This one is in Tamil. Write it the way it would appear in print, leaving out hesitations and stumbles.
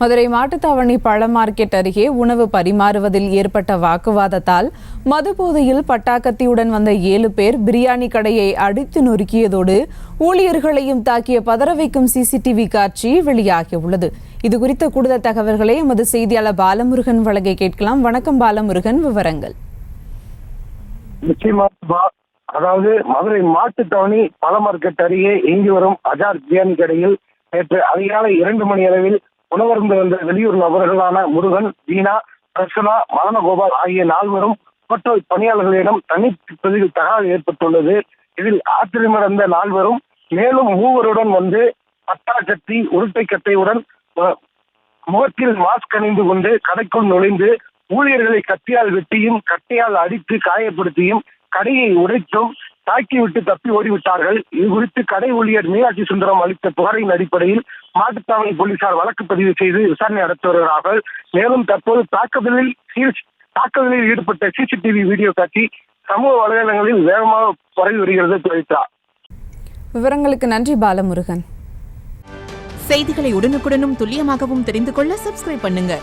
மதுரை மாட்டுத்தாவணி பழ மார்க்கெட் அருகே உணவு பரிமாறுவதில் ஏற்பட்ட வாக்குவாதத்தால் மதுபோதையில் பட்டாக்கத்தியுடன் வந்த 7 பேர் பிரியாணி கடையை அடித்து நொறுக்கியதோடு ஊழியர்களையும் தாக்கிய பதற வைக்கும் சிசிடிவி காட்சி வெளியாகியுள்ளது. இதுகுறித்த கூடுதல் தகவல்களை எமது செய்தியாளர் பாலமுருகன் வழங்க கேட்கலாம். வணக்கம் பாலமுருகன், விவரங்கள். அதாவது மதுரை மாட்டுத்தாவணி பழ மார்க்கெட் அருகே இயங்கி வரும் அஜார் பிரியாணி கடையில் நேற்று அதிகாலை 2 மணி அளவில் உணவருந்து வந்த வெளியூர் நபர்களான முருகன், தீனா, பிரசனா, மதனகோபால் ஆகிய 4 ஹோட்டல் பணியாளர்களிடம் தனிப்பதில் தகவல் ஏற்பட்டுள்ளது. இதில் ஆத்திரமடைந்த 4 மேலும் 3 வந்து பட்டாக்கத்தி உருட்டை கட்டையுடன் முகத்தில் மாஸ்க் அணிந்து கொண்டு கடைக்குள் நுழைந்து ஊழியர்களை கத்தியால் வெட்டியும் கட்டையால் அடித்து காயப்படுத்தியும் கடையை உடைத்தும் தாக்கிவிட்டு தப்பி ஓடிவிட்டார்கள். இது குறித்து கடை ஊழியர் மீனாட்சி சுந்தரம் அளித்த புகாரின் அடிப்படையில் மாட்டுத்தாவணி போலீசார் வழக்கு பதிவு செய்து விசாரணை நடத்தி வருகிறார்கள். மேலும் தற்போது தாக்குதலில் ஈடுபட்ட சிசிடிவி வீடியோ காட்சி சமூக வலைதளங்களில் வேகமாக பரவி வருகிறது. தெரிவித்தார். விவரங்களுக்கு நன்றி பாலமுருகன். செய்திகளை உடனுக்குடனும் துல்லியமாகவும் தெரிந்து கொள்ள சப்ஸ்கிரைப் பண்ணுங்க.